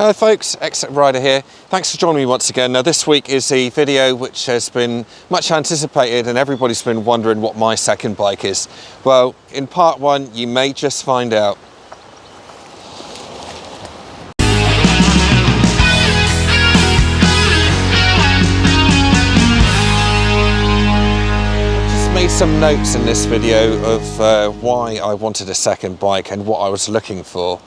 Hello folks, exeter-rider here. Thanks for joining me once again. Now this week is a video which has been much anticipated and everybody's been wondering what my second bike is. Well, in part one you may just find out. Made some notes in this video of why I wanted a second bike and what I was looking for.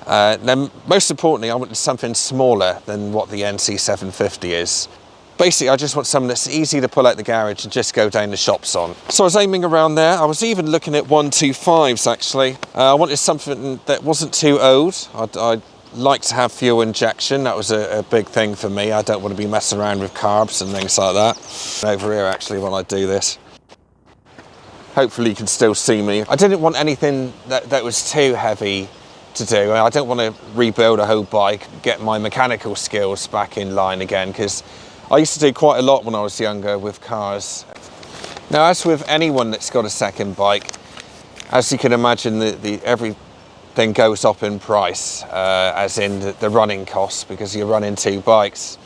Then most importantly, I wanted something smaller than what the NC750 is. Basically, I just want something that's easy to pull out the garage and just go down the shops on. So I was aiming around there. I was even looking at 125s actually. I wanted something that wasn't too old. I'd like to have fuel injection. That was a big thing for me. I don't want to be messing around with carbs and things like that. Over here actually when I do this. Hopefully you can still see me. I didn't want anything that was too heavy to do. I don't want to rebuild a whole bike, get my mechanical skills back in line again, because I used to do quite a lot when I was younger with cars. Now, as with anyone that's got a second bike, as you can imagine, everything goes up in price, as in the running costs, because you're running two bikes.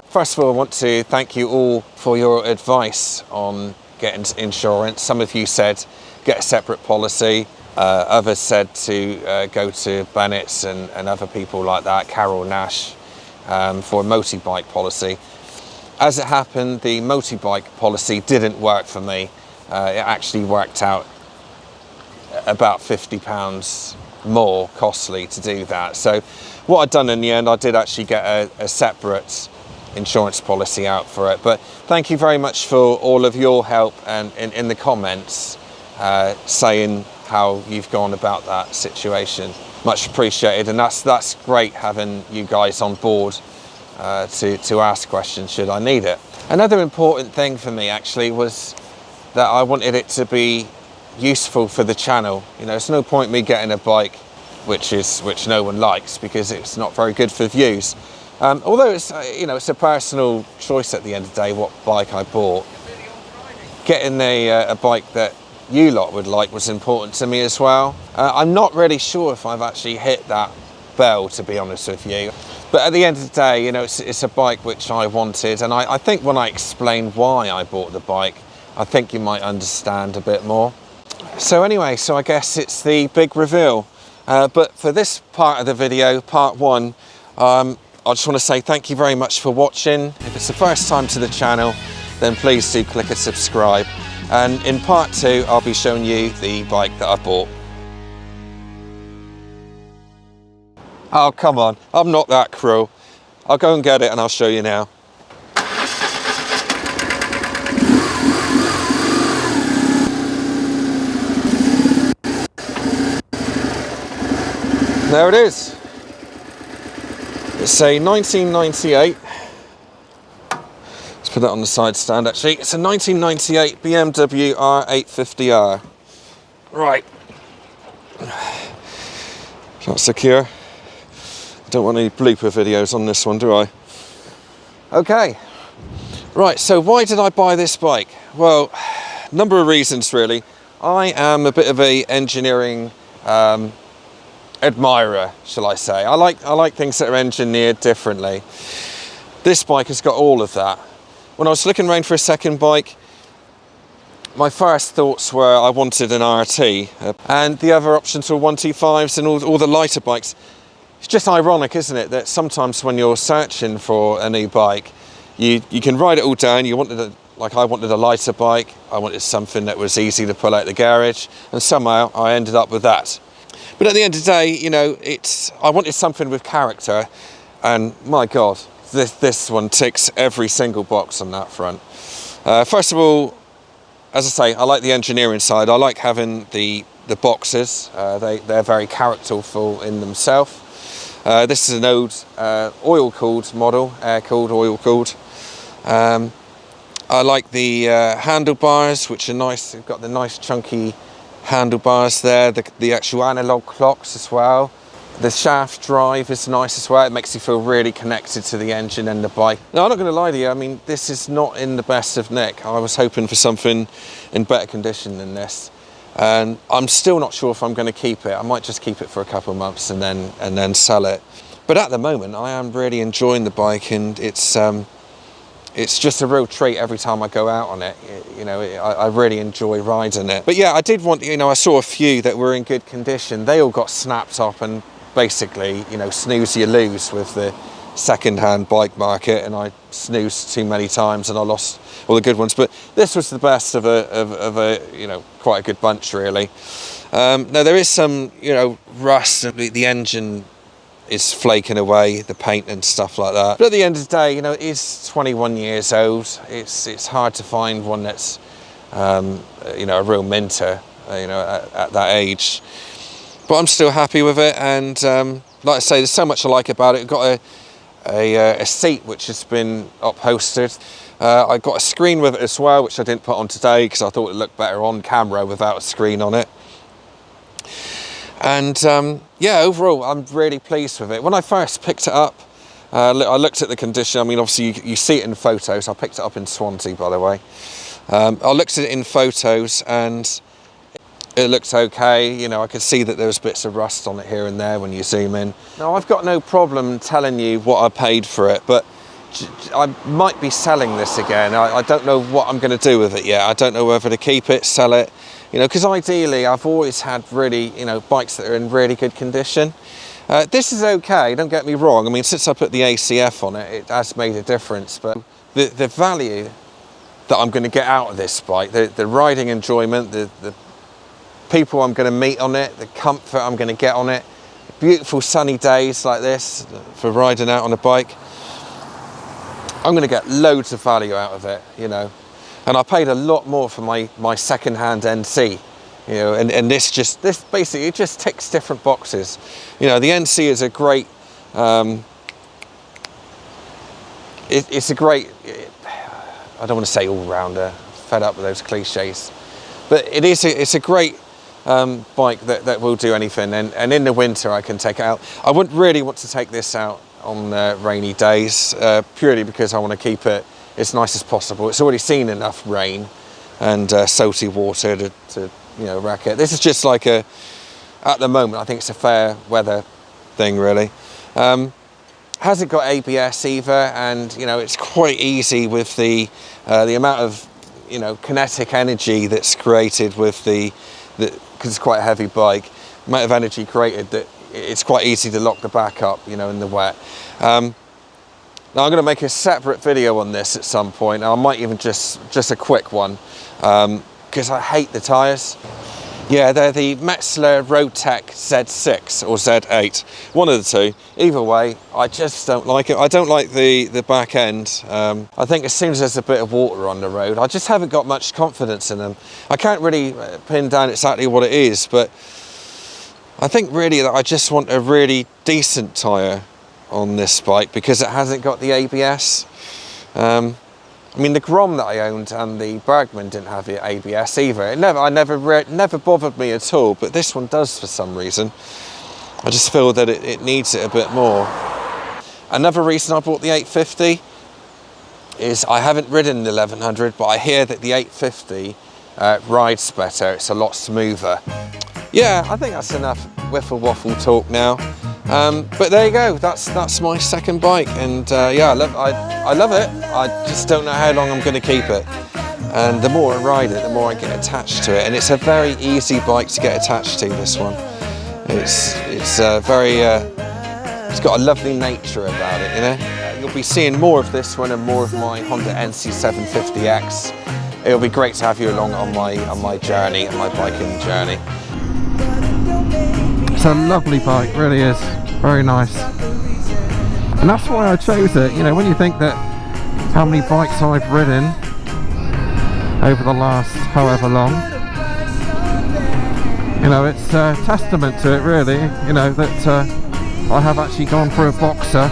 First of all, I want to thank you all for your advice on getting insurance. Some of you said get a separate policy. Others said to go to Bennett's and other people like that, Carol Nash, for a motorbike policy. As it happened, the motorbike policy didn't work for me. It actually worked out about £50 more costly to do that. So what I'd done in the end, I did actually get a separate insurance policy out for it. But thank you very much for all of your help and in the comments saying how you've gone about that situation. Much appreciated, and that's great having you guys on board to ask questions should I need it. Another important thing for me actually was that I wanted it to be useful for the channel. You know, it's no point me getting a bike which no one likes, because it's not very good for views. Although it's it's a personal choice at the end of the day what bike I bought. Getting a bike that you lot would like was important to me as well. I'm not really sure if I've actually hit that bell, to be honest with you. But at the end of the day, it's a bike which I wanted, and I think when I explain why I bought the bike, I think you might understand a bit more. So anyway, so I guess it's the big reveal. But for this part of the video, part one, I just want to say thank you very much for watching. If it's the first time to the channel, then please do click a subscribe. And in part two, I'll be showing you the bike that I bought. Oh, come on, I'm not that cruel. I'll go and get it and I'll show you now. There it is. It's a 1998. Put that on the side stand actually. It's a 1998 BMW R850R. Right. That's secure. Don't want any blooper videos on this one, do I? Okay. Right, so why did I buy this bike? Well, number of reasons really. I am a bit of a engineering admirer, shall I say. I like things that are engineered differently. This bike has got all of that. When I was looking around for a second bike, my first thoughts were I wanted an RT, and the other options were 125s and all the lighter bikes. It's just ironic, isn't it, that sometimes when you're searching for a new bike, you can write it all down. You wanted I wanted a lighter bike, I wanted something that was easy to pull out the garage, and somehow I ended up with that. But at the end of the day, I wanted something with character, and my God, this one ticks every single box on that front. First of all, as I say, I like the engineering side. I like having the boxes. They're very characterful in themselves. This is an old oil-cooled model, air-cooled, oil-cooled. I like the handlebars, which are nice. They've got the nice chunky handlebars there. The actual analog clocks as well. The shaft drive is nice as well. It makes you feel really connected to the engine and the bike. Now, I'm not going to lie to you, I mean, this is not in the best of nick. I was hoping for something in better condition than this. And I'm still not sure if I'm going to keep it. I might just keep it for a couple of months and then sell it. But at the moment, I am really enjoying the bike, and it's just a real treat every time I go out on it. You know, I really enjoy riding it. But yeah, I did want, you know, I saw a few that were in good condition. They all got snapped up, and basically, you know, snooze you lose with the second-hand bike market, and I snoozed too many times and I lost all the good ones. But this was the best of a you know, quite a good bunch, really. Now there is some, you know, rust, and the engine is flaking away, the paint and stuff like that. But at the end of the day, you know, it is 21 years old. It's hard to find one that's, you know, a real minter, you know, at that age. But I'm still happy with it, and like I say, there's so much I like about it. I've got a seat which has been upholstered. I got a screen with it as well, which I didn't put on today because I thought it looked better on camera without a screen on it. And yeah, overall, I'm really pleased with it. When I first picked it up, I looked at the condition. I mean, obviously, you see it in photos. I picked it up in Swansea, by the way. I looked at it in photos, and it looked okay. You know, I could see that there was bits of rust on it here and there when you zoom in. Now, I've got no problem telling you what I paid for it, but I might be selling this again. I don't know what I'm going to do with it yet. I don't know whether to keep it, sell it. You know, because ideally I've always had really, you know, bikes that are in really good condition. This is okay, don't get me wrong. I mean, since I put the ACF on it, it has made a difference. But the value that I'm going to get out of this bike, the riding enjoyment, the people I'm going to meet on it, the comfort I'm going to get on it, beautiful sunny days like this for riding out on a bike, I'm going to get loads of value out of it, you know. And I paid a lot more for my second-hand NC, you know, and this basically, it just ticks different boxes. You know, the NC is a great, it's a great, I don't want to say all-rounder, fed up with those cliches, but it's a great bike that will do anything, and in the winter I can take it out. I wouldn't really want to take this out on rainy days, purely because I want to keep it as nice as possible. It's already seen enough rain and salty water to you know, wreck it. This is just like at the moment, I think it's a fair weather thing, really. Hasn't got ABS either, and you know, it's quite easy with the amount of, you know, kinetic energy that's created with because it's quite a heavy bike, amount of energy created, that it's quite easy to lock the back up, you know, in the wet. Now I'm going to make a separate video on this at some point. I might even just a quick one, because I hate the tyres. Yeah, they're the Metzeler Roadtech Z6 or Z8, one of the two. Either way, I just don't like it. I don't like the back end. I think as soon as there's a bit of water on the road, I just haven't got much confidence in them. I can't really pin down exactly what it is, but I think really that I just want a really decent tyre on this bike because it hasn't got the ABS. I mean, the Grom that I owned and the Bergman didn't have the ABS either. It never bothered me at all, but this one does for some reason. I just feel that it needs it a bit more. Another reason I bought the 850 is I haven't ridden the 1100, but I hear that the 850 rides better. It's a lot smoother. Yeah, I think that's enough wiffle waffle talk now. But there you go, that's my second bike, and yeah, I love it. I just don't know how long I'm going to keep it, and the more I ride it, the more I get attached to it, and it's a very easy bike to get attached to, this one. It's got a lovely nature about it, you know. You'll be seeing more of this one and more of my Honda NC750X. It'll be great to have you along on my journey, on my biking journey. It's a lovely bike, really is. Very nice. And that's why I chose it. You know, when you think that how many bikes I've ridden over the last however long, you know, it's a testament to it, really. You know, that I have actually gone for a Boxer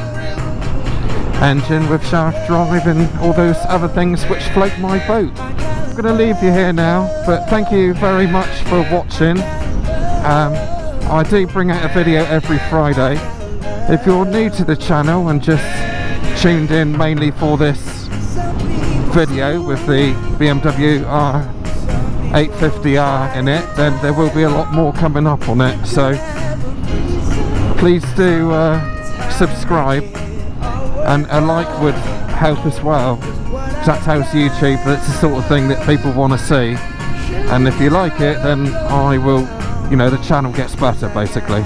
engine with shaft drive and all those other things which float my boat. I'm going to leave you here now, but thank you very much for watching. I do bring out a video every Friday. If you're new to the channel and just tuned in mainly for this video with the BMW R850R in it, then there will be a lot more coming up on it. So please do subscribe, and a like would help as well, because that tells YouTube that's the sort of thing that people want to see, and if you like it, then I will, you know, the channel gets better basically.